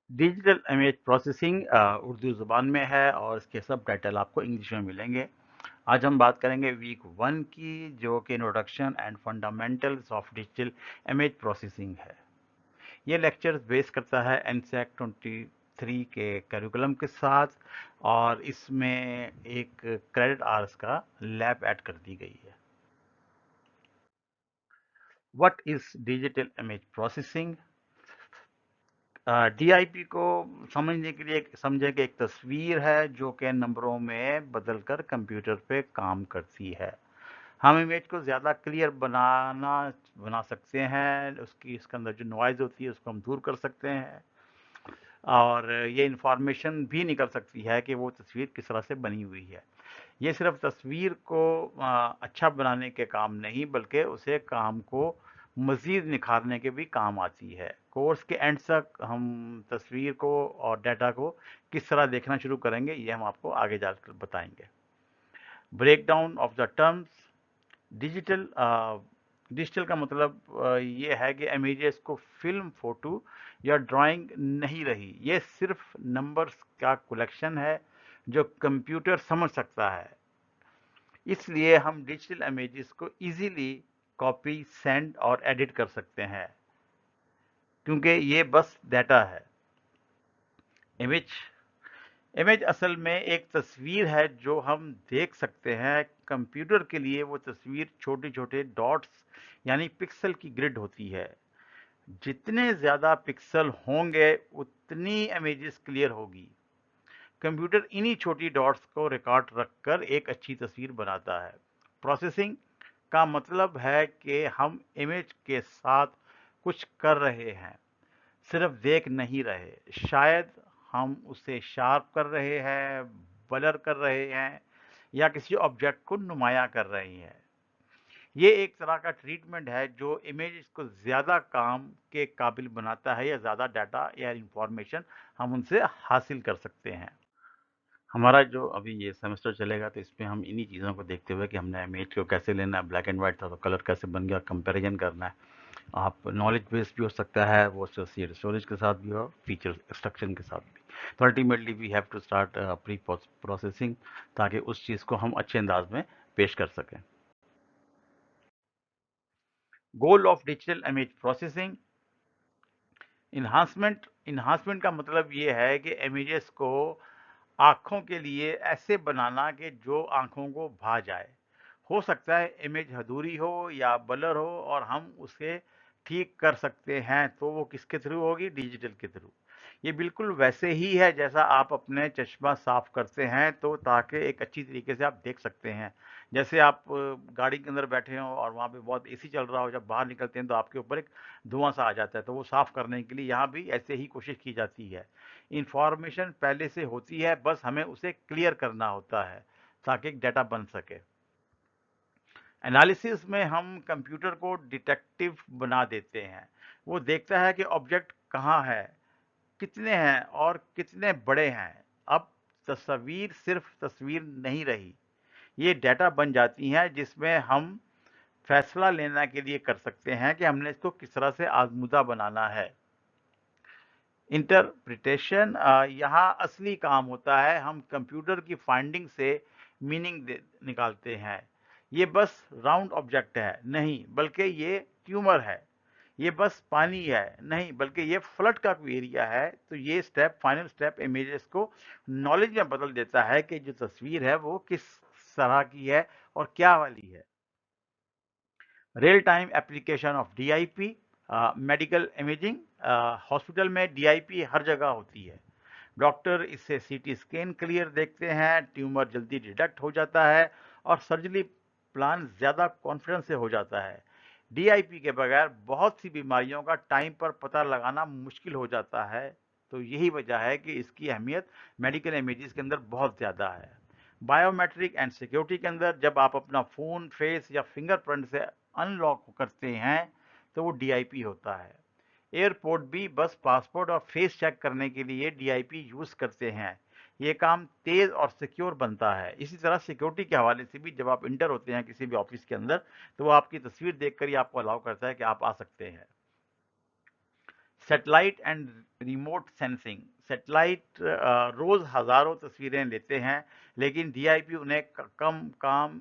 Digital image processing Urdu ज़ुबान में है और इसके सब टाइटल आपको इंग्लिश में मिलेंगे। आज हम बात करेंगे वीक 1 की, जो कि introduction and fundamentals of digital image processing है। ये लेक्चर बेस करता है एनसेक 23 के करिकुलम के साथ और इसमें एक क्रेडिट आवर्स का लैब ऐड कर दी गई है। What is digital image processing? DIP को समझने के लिए समझें कि एक तस्वीर है जो कि नंबरों में बदलकर कंप्यूटर पे काम करती है। हम इमेज को ज़्यादा क्लियर बना सकते हैं, उसकी इसके अंदर जो नॉइज़ होती है उसको हम दूर कर सकते हैं और ये इंफॉर्मेशन भी निकल सकती है कि वो तस्वीर किस तरह से बनी हुई है। ये सिर्फ तस्वीर को अच्छा बनाने के काम नहीं, बल्कि उसे काम को मज़ीद निखारने के भी काम आती है। कोर्स के एंड तक हम तस्वीर को और डाटा को किस तरह देखना शुरू करेंगे, ये हम आपको आगे जाकर बताएंगे। Breakdown of the terms. Digital digital का मतलब ये है कि इमेजेस को फिल्म, फोटो या ड्राइंग नहीं रही। ये सिर्फ नंबर्स का कलेक्शन है जो कंप्यूटर समझ सकता है। इसलिए हम डिजिटल इमेजेस को इजीली कॉपी, सेंड और एडिट कर सकते हैं, क्योंकि ये बस डाटा है। इमेज इमेज असल में एक तस्वीर है जो हम देख सकते हैं। कंप्यूटर के लिए वो तस्वीर छोटे छोटे डॉट्स यानी पिक्सल की ग्रिड होती है। जितने ज़्यादा पिक्सल होंगे उतनी इमेजेस क्लियर होगी। कंप्यूटर इन्हीं छोटी डॉट्स को रिकॉर्ड रखकर एक अच्छी तस्वीर बनाता है। प्रोसेसिंग का मतलब है कि हम इमेज के साथ कुछ कर रहे हैं, सिर्फ देख नहीं रहे। शायद हम उसे शार्प कर रहे हैं, ब्लर कर रहे हैं या किसी ऑब्जेक्ट को नुमाया कर रहे हैं। ये एक तरह का ट्रीटमेंट है जो इमेज को ज़्यादा काम के काबिल बनाता है या ज़्यादा डाटा या इंफॉर्मेशन हम उनसे हासिल कर सकते हैं। हमारा जो अभी ये सेमेस्टर चलेगा तो इसमें हम इन्हीं चीज़ों को देखते हुए कि हमने इमेज को कैसे लेना है, ब्लैक एंड वाइट था तो कलर कैसे बन गया, कंपैरिजन करना है। आप नॉलेज बेस्ड भी हो सकता है, वो एसोसिएट स्टोरेज के साथ भी और फीचर एक्सट्रैक्शन के साथ भी। तो ultimately we have to start preprocessing, ताकि उस चीज़ को हम अच्छे अंदाज में पेश कर सकें। Goal of digital image processing. Enhancement का मतलब ये है कि इमेजेस को आँखों के लिए ऐसे बनाना कि जो आँखों को भा जाए। हो सकता है इमेज अधूरी हो या ब्लर हो और हम उसे ठीक कर सकते हैं, तो वो किसके थ्रू होगी? डिजिटल के थ्रू। ये बिल्कुल वैसे ही है जैसा आप अपने चश्मा साफ करते हैं तो ताकि एक अच्छी तरीके से आप देख सकते हैं। जैसे आप गाड़ी के अंदर बैठे हों और वहाँ पे बहुत एसी चल रहा हो, जब बाहर निकलते हैं तो आपके ऊपर एक धुआं सा आ जाता है, तो वो साफ करने के लिए यहाँ भी ऐसे ही कोशिश की जाती है। इंफॉर्मेशन पहले से होती है, बस हमें उसे क्लियर करना होता है ताकि एक डाटा बन सके। एनालिसिस में हम कंप्यूटर को डिटेक्टिव बना देते हैं। वो देखता है कि ऑब्जेक्ट कहाँ है, कितने हैं और कितने बड़े हैं। अब तस्वीर सिर्फ तस्वीर नहीं रही, ये डाटा बन जाती हैं जिसमें हम फैसला लेने के लिए कर सकते हैं कि हमने इसको किस तरह से आजमुदा बनाना है। इंटरप्रिटेशन यहाँ असली काम होता है। हम कंप्यूटर की फाइंडिंग से मीनिंग निकालते हैं। ये बस राउंड ऑब्जेक्ट है नहीं, बल्कि ये ट्यूमर है। ये बस पानी है नहीं, बल्कि ये फ्लड का कोई एरिया है। तो ये स्टेप, फाइनल स्टेप, इमेजेस को नॉलेज में बदल देता है कि जो तस्वीर है वो किस तरह की है और क्या वाली है। Real time application of DIP. Medical imaging. Hospital में डीआईपी हर जगह होती है। डॉक्टर इससे सीटी स्कैन क्लियर देखते हैं, ट्यूमर जल्दी डिटेक्ट हो जाता है और सर्जरी प्लान ज़्यादा कॉन्फिडेंस से हो जाता है। डीआईपी के बगैर बहुत सी बीमारियों का टाइम पर पता लगाना मुश्किल हो जाता है। तो यही वजह है कि इसकी अहमियत मेडिकल इमेजेस के अंदर बहुत ज़्यादा है। बायोमेट्रिक एंड सिक्योरिटी के अंदर जब आप अपना फ़ोन, फेस या फिंगरप्रिंट से अनलॉक करते हैं तो वो डीआईपी होता है। एयरपोर्ट भी बस पासपोर्ट और फेस चेक करने के लिए डीआईपी यूज़ करते हैं। ये काम तेज़ और सिक्योर बनता है। इसी तरह सिक्योरिटी के हवाले से भी जब आप इंटर होते हैं किसी भी ऑफिस के अंदर, तो वो आपकी तस्वीर देखकर ही आपको अलाउ करता है कि आप आ सकते हैं। Satellite and remote sensing. Satellite रोज हजारों तस्वीरें लेते हैं, लेकिन डीआईपी उन्हें कम काम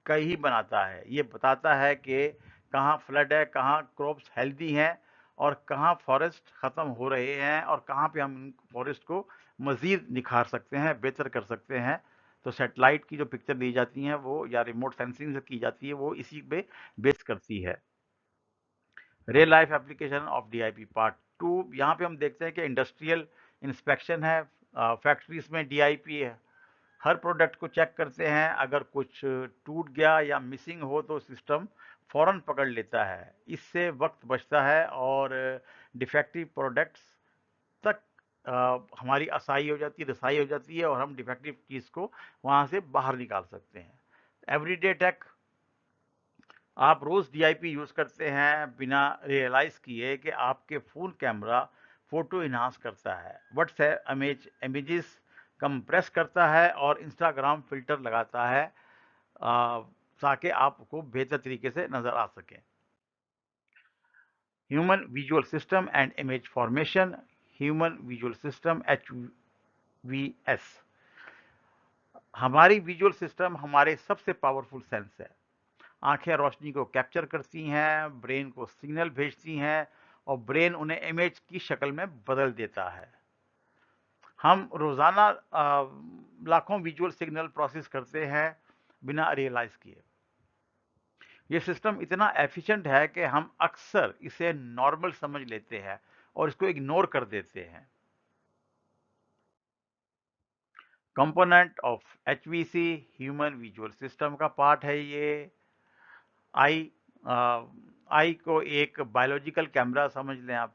का ही बनाता है। ये बताता है कि कहाँ फ्लड है, कहाँ क्रॉप्स हेल्दी हैं और कहाँ फॉरेस्ट ख़त्म हो रहे हैं और कहाँ पे हम फॉरेस्ट को मज़ीद निखार सकते हैं, बेहतर कर सकते हैं। तो सैटेलाइट की जो पिक्चर दी जाती हैं वो, या रिमोट सेंसिंग से की जाती है, वो इसी पे बेस करती है। Real life application of DIP part 2। यहाँ पे हम देखते हैं कि इंडस्ट्रियल इंस्पेक्शन है। फैक्ट्रीज में डीआईपी है, हर प्रोडक्ट को चेक करते हैं। अगर कुछ टूट गया या मिसिंग हो तो सिस्टम फौरन पकड़ लेता है। इससे वक्त बचता है और डिफेक्टिव प्रोडक्ट्स तक हमारी रसाई हो जाती है और हम डिफेक्टिव चीज़ को वहाँ से बाहर निकाल सकते हैं। Everyday tech. आप रोज़ डीआईपी यूज़ करते हैं बिना रियलाइज़ किए कि आपके फ़ोन कैमरा फ़ोटो इन्हांस करता है, व्हाट्सएप इमेजेस कंप्रेस करता है और इंस्टाग्राम फ़िल्टर लगाता है ताकि आपको बेहतर तरीके से नज़र आ सके। Human visual system and image formation. Human visual system HVS। हमारी विजुअल सिस्टम हमारे सबसे पावरफुल सेंस है। आंखें रोशनी को कैप्चर करती हैं, ब्रेन को सिग्नल भेजती हैं और ब्रेन उन्हें इमेज की शक्ल में बदल देता है। हम रोज़ाना लाखों विजुअल सिग्नल प्रोसेस करते हैं बिना रियलाइज़ किए। ये सिस्टम इतना एफिशिएंट है कि हम अक्सर इसे नॉर्मल समझ लेते हैं और इसको इग्नोर कर देते हैं। Component of HVC, human visual system का पार्ट है ये। आई आई को एक बायोलॉजिकल कैमरा समझ लें आप।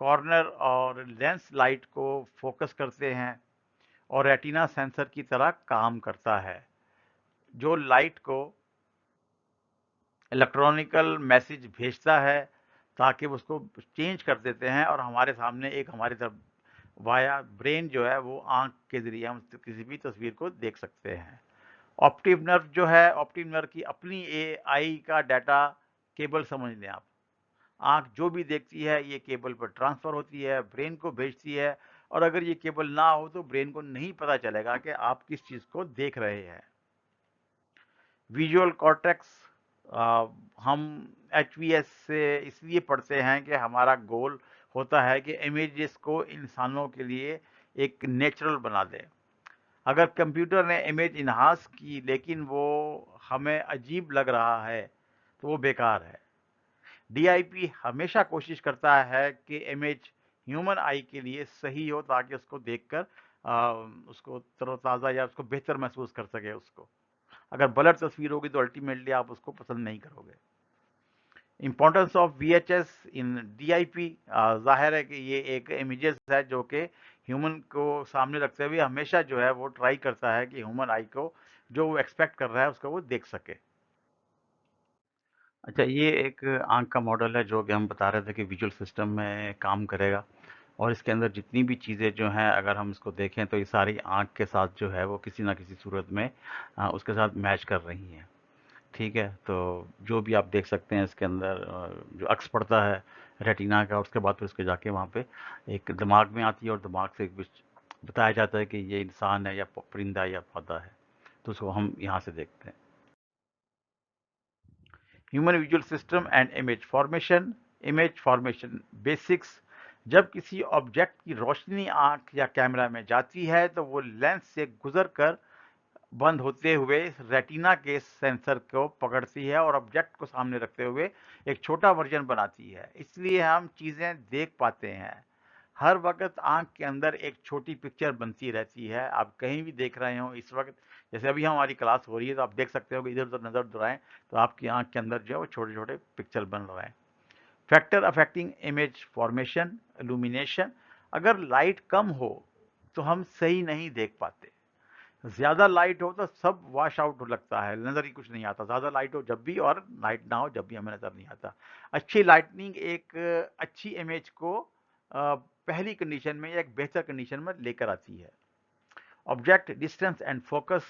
कॉर्नर और लेंस लाइट को फोकस करते हैं और रेटिना सेंसर की तरह काम करता है, जो लाइट को इलेक्ट्रॉनिकल मैसेज भेजता है ताकि उसको चेंज कर देते हैं और हमारे सामने एक हमारी तरफ वाया ब्रेन जो है वो आंख के ज़रिए हम किसी भी तस्वीर को देख सकते हैं। ऑप्टिक नर्व जो है, ऑप्टिक नर्व की अपनी AI का डाटा केबल समझ लें आप। आँख जो भी देखती है ये केबल पर ट्रांसफ़र होती है, ब्रेन को भेजती है और अगर ये केबल ना हो तो ब्रेन को नहीं पता चलेगा कि आप किस चीज़ को देख रहे हैं। Visual cortex. हम HVS से इसलिए पढ़ते हैं कि हमारा गोल होता है कि इमेजेस को इंसानों के लिए एक नेचुरल बना दे। अगर कंप्यूटर ने इमेज इन्हांस की लेकिन वो हमें अजीब लग रहा है तो वो बेकार है। डीआईपी हमेशा कोशिश करता है कि इमेज ह्यूमन आई के लिए सही हो ताकि उसको देखकर उसको तरोताज़ा या उसको बेहतर महसूस कर सके उसको। अगर ब्लर तस्वीर होगी तो अल्टीमेटली आप उसको पसंद नहीं करोगे। Importance of VHS in DIP. जाहिर है कि ये एक इमेजेस है जो कि ह्यूमन को सामने रखते हुए हमेशा जो है वो ट्राई करता है कि ह्यूमन आई को जो वो एक्सपेक्ट कर रहा है उसको वो देख सके। अच्छा, ये एक आँख का मॉडल है जो कि हम बता रहे थे कि विजुअल सिस्टम में काम करेगा और इसके अंदर जितनी भी चीज़ें जो हैं अगर हम इसको देखें तो ये सारी आँख के साथ जो है वो किसी ना किसी सूरत में उसके साथ मैच कर रही हैं। ठीक है, तो जो भी आप देख सकते हैं इसके अंदर जो अक्स पड़ता है रेटिना का, उसके बाद फिर उसके जाके वहाँ पे एक दिमाग में आती है और दिमाग से बताया जाता है कि ये इंसान है या परिंदा या पौधा है, तो उसको हम यहाँ से देखते हैं। Human visual system and image formation. Image formation basics. जब किसी ऑब्जेक्ट की रोशनी आंख या कैमरा में जाती है तो वो लेंस से गुजर कर बंद होते हुए रेटिना के सेंसर को पकड़ती है और ऑब्जेक्ट को सामने रखते हुए एक छोटा वर्जन बनाती है, इसलिए हम चीज़ें देख पाते हैं। हर वक्त आंख के अंदर एक छोटी पिक्चर बनती रहती है। आप कहीं भी देख रहे हो इस वक्त, जैसे अभी हमारी क्लास हो रही है तो आप देख सकते हो कि इधर उधर नज़र दौड़ाएं तो आपकी आंख के अंदर जो है वो छोटे छोटे पिक्चर बन रहे हैं। Factor affecting image formation. Illumination. अगर लाइट कम हो तो हम सही नहीं देख पाते। ज़्यादा लाइट हो तो सब वॉश आउट लगता है, नज़र ही कुछ नहीं आता। ज़्यादा लाइट हो जब भी और लाइट ना हो जब भी हमें नज़र नहीं आता। अच्छी लाइटनिंग एक अच्छी इमेज को पहली कंडीशन में या एक बेहतर कंडीशन में लेकर आती है। Object distance and focus.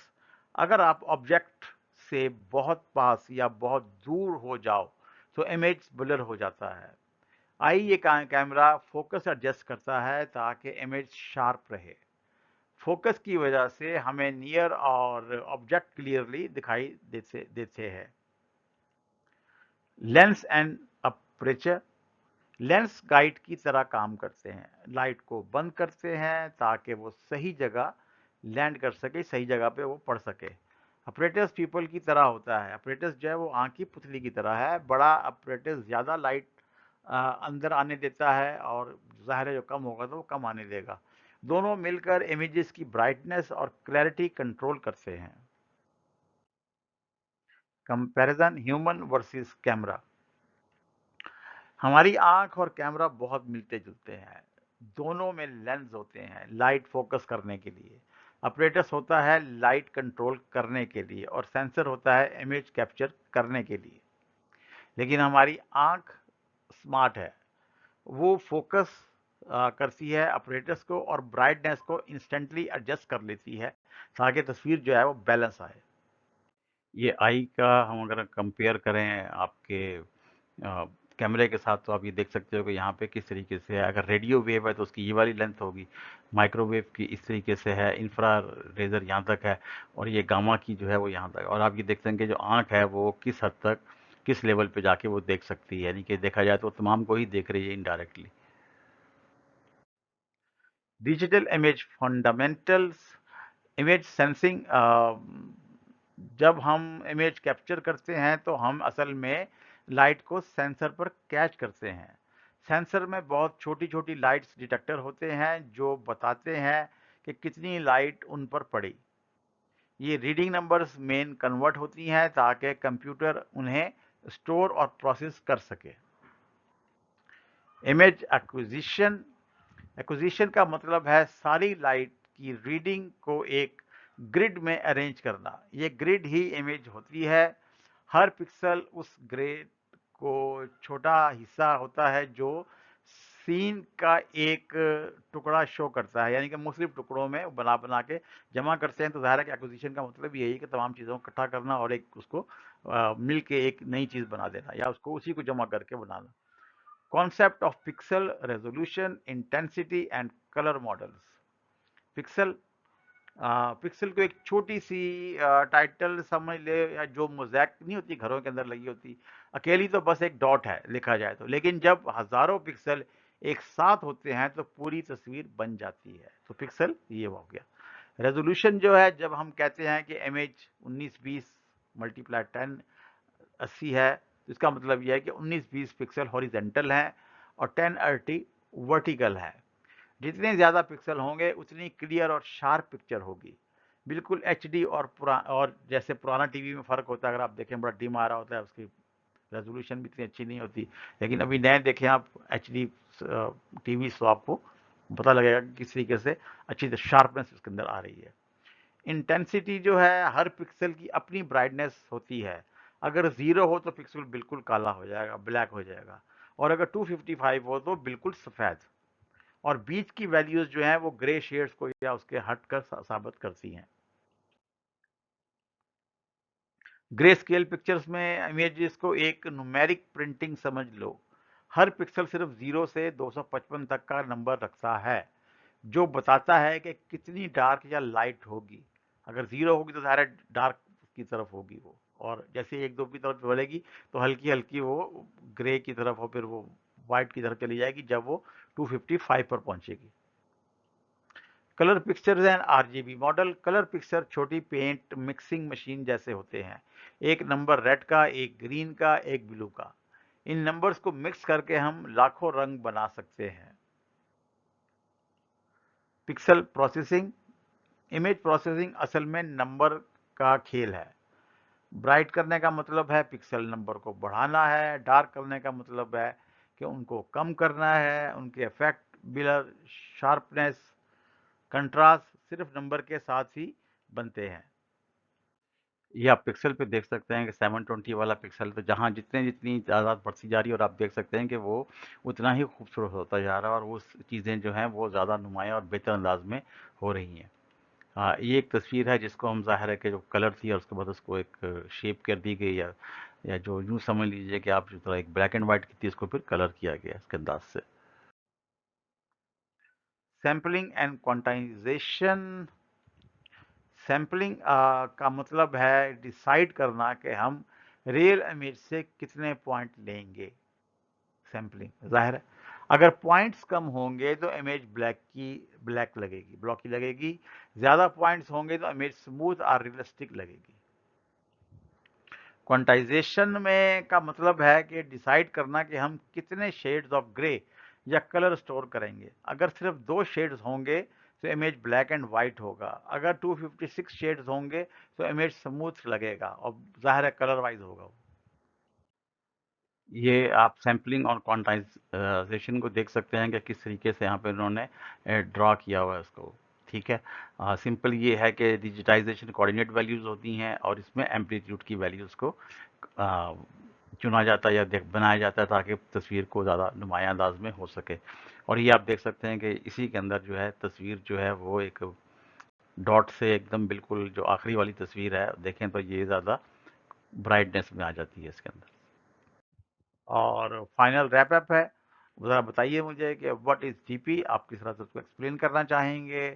अगर आप ऑब्जेक्ट से बहुत पास या बहुत दूर हो जाओ तो इमेज ब्लर हो जाता है। आई ये कैमरा फोकस एडजस्ट करता है ताकि इमेज शार्प रहे। फोकस की वजह से हमें नियर और ऑब्जेक्ट क्लियरली दिखाई देते देते हैं। Lens and aperture, lens guide की तरह काम करते हैं। लाइट को बंद करते हैं ताकि वो सही जगह लैंड कर सके, सही जगह पे वो पड़ सके। अपरेटस पीपल की तरह होता है। अपरेटस जो है वो आँख की पुतली की तरह है। बड़ा अपरेटस ज़्यादा लाइट अंदर आने देता है और ज़ाहिर है जो कम होगा तो वो कम आने देगा। दोनों मिलकर इमेजेस की ब्राइटनेस और क्लैरिटी कंट्रोल करते हैं। Comparison human versus camera. हमारी आंख और कैमरा बहुत मिलते जुलते हैं। दोनों में लेंस होते हैं लाइट फोकस करने के लिए, अपरेटस होता है लाइट कंट्रोल करने के लिए, और सेंसर होता है इमेज कैप्चर करने के लिए। लेकिन हमारी आंख स्मार्ट है, वो फोकस करती है अपरेटस को और ब्राइटनेस को इंस्टेंटली एडजस्ट कर लेती है ताकि तस्वीर जो है वो बैलेंस आए। ये आई का हम अगर कंपेयर करें आपके कैमरे के साथ, तो आप ये देख सकते हो कि यहाँ पे किस तरीके से है। अगर रेडियो वेव है तो उसकी ये वाली लेंथ होगी, माइक्रोवेव की इस तरीके से है, इंफ्रा रेजर यहाँ तक है, और ये गामा की जो है वो यहाँ तक। और आप ये देख सकेंगे जो आंख है वो किस हद तक, किस लेवल पे जाके वो देख सकती है, यानी कि देखा जाए तो तमाम को ही देख रही है indirectly. Digital image fundamentals. Image sensing. जब हम इमेज कैप्चर करते हैं तो हम असल में लाइट को सेंसर पर कैच करते हैं। सेंसर में बहुत छोटी छोटी लाइट्स डिटेक्टर होते हैं जो बताते हैं कि कितनी लाइट उन पर पड़ी। ये रीडिंग नंबर्स मेन कन्वर्ट होती हैं ताकि कंप्यूटर उन्हें स्टोर और प्रोसेस कर सके। Image acquisition. एक्विजिशन का मतलब है सारी लाइट की रीडिंग को एक ग्रिड में अरेंज करना। ये ग्रिड ही इमेज होती है। हर पिक्सल उस ग्रिड को छोटा हिस्सा होता है जो सीन का एक टुकड़ा शो करता है, यानी कि मुख्तलिफ टुकड़ों में बना बना के जमा करते हैं। तो ज़ाहिर है कि एक्विजिशन का मतलब यही है कि तमाम चीज़ों को इकट्ठा करना और एक उसको मिल के एक नई चीज़ बना देना, या उसको उसी को जमा करके बनाना। Concept of pixel resolution, intensity and color models. Pixel pixel को एक छोटी सी टाइटल समझ ले, या जो मोज़ैक नहीं होती घरों के अंदर लगी होती, अकेली तो बस एक डॉट है लिखा जाए तो, लेकिन जब हजारों पिक्सल एक साथ होते हैं तो पूरी तस्वीर बन जाती है। तो पिक्सल ये हो गया। रेजोल्यूशन जो है, जब हम कहते हैं कि इमेज 1920 मल्टीप्लाई 10 80 है, तो इसका मतलब यह है कि 19-20 पिक्सल हॉरिजेंटल हैं और 1080 वर्टिकल है। जितने ज़्यादा पिक्सल होंगे उतनी क्लियर और शार्प पिक्चर होगी। बिल्कुल एचडी और जैसे पुराना टीवी में फ़र्क होता है, अगर आप देखें बड़ा डिम आ रहा होता है, उसकी रेजोल्यूशन भी इतनी अच्छी नहीं होती। लेकिन अभी नए देखें आप एचडी टीवी, तो आपको पता लगेगा कि किस तरीके से अच्छी शार्पनेस उसके अंदर आ रही है। इंटेंसिटी जो है, हर पिक्सल की अपनी ब्राइटनेस होती है। अगर 0 हो तो पिक्सल बिल्कुल काला हो जाएगा, ब्लैक हो जाएगा, और अगर 255 हो तो बिल्कुल सफ़ेद। और बीच की वैल्यूज जो हैं वो ग्रे शेड्स को या उसके हट कर साबित करती हैं। ग्रे स्केल पिक्चर्स में इमेजेस को एक न्यूमेरिक प्रिंटिंग समझ लो। हर पिक्सल सिर्फ 0 से 255 तक का नंबर रखता है, जो बताता है कि कितनी डार्क या लाइट होगी। अगर 0 होगी तो ज़ाहिर डार्क की तरफ होगी वो, और जैसे 1 2 की तरफ बढ़ेगी तो हल्की हल्की वो ग्रे की तरफ, और फिर वो वाइट की तरफ चली जाएगी जब वो 255 पर पहुंचेगी। Colour pictures and RGB model. Colour picture छोटी पेंट मिक्सिंग मशीन जैसे होते हैं। एक नंबर रेड का, एक ग्रीन का, एक ब्लू का। इन नंबर्स को मिक्स करके हम लाखों रंग बना सकते हैं। Pixel processing. इमेज प्रोसेसिंग असल में नंबर का खेल है। ब्राइट करने का मतलब है पिक्सल नंबर को बढ़ाना है, डार्क करने का मतलब है कि उनको कम करना है। उनके इफेक्ट, ब्लर, शार्पनेस, कंट्रास्ट सिर्फ नंबर के साथ ही बनते हैं। ये आप पिक्सल पे देख सकते हैं कि 720 वाला पिक्सल, तो जहाँ जितने जितनी ज़्यादा बढ़ती जा रही है, और आप देख सकते हैं कि वो उतना ही खूबसूरत होता जा रहा है, और वो चीज़ें जो हैं वो ज़्यादा नुमायाँ और बेहतर अंदाज में हो रही हैं। ये एक तस्वीर है जिसको हम ज़ाहिर है कि जो कलर थी और उसके बाद उसको एक शेप कर दी गई, या जो यूँ समझ लीजिए कि आप जो तरह एक ब्लैक एंड वाइट की थी उसको फिर कलर किया गया इसके अंदाज से। Sampling and quantization. सैम्पलिंग का मतलब है डिसाइड करना कि हम रियल इमेज से कितने पॉइंट लेंगे। सैम्पलिंग ज़ाहिर है, अगर पॉइंट्स कम होंगे तो इमेज ब्लैक लगेगी, ब्लॉकी लगेगी। ज़्यादा पॉइंट्स होंगे तो इमेज स्मूथ और रियलिस्टिक लगेगी। क्वांटाइजेशन में का मतलब है कि डिसाइड करना कि हम कितने शेड्स ऑफ ग्रे या कलर स्टोर करेंगे। अगर सिर्फ 2 शेड्स होंगे तो इमेज ब्लैक एंड वाइट होगा। अगर 256 शेड्स होंगे तो इमेज स्मूथ लगेगा और ज़ाहिर है कलर वाइज होगा। ये आप सैम्पलिंग और क्वांटाइजेशन को देख सकते हैं कि किस तरीके से यहाँ पे उन्होंने ड्रा किया हुआ है उसको। ठीक है, सिंपल ये है कि डिजिटाइजेशन कोऑर्डिनेट वैल्यूज़ होती हैं और इसमें एम्पलीट्यूड की वैल्यूज़ को आ, चुना जाता है या बनाया जाता है ताकि तस्वीर को ज़्यादा नुमायाँ अंदाज में हो सके। और ये आप देख सकते हैं कि इसी के अंदर जो है तस्वीर जो है वो एक डॉट से एकदम बिल्कुल जो आखिरी वाली तस्वीर है देखें तो ये ज़्यादा ब्राइटनेस में आ जाती है इसके अंदर। और फाइनल रैप अप है, ज़रा बताइए मुझे कि व्हाट इज़ जीपी, आप किस तरह से उसको एक्सप्लेन करना चाहेंगे।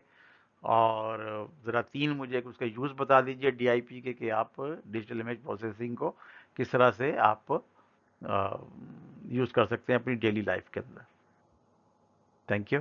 और ज़रा 3 मुझे उसके यूज़ बता दीजिए डीआईपी के कि आप डिजिटल इमेज प्रोसेसिंग को किस तरह से आप यूज़ कर सकते हैं अपनी डेली लाइफ के अंदर। Thank you.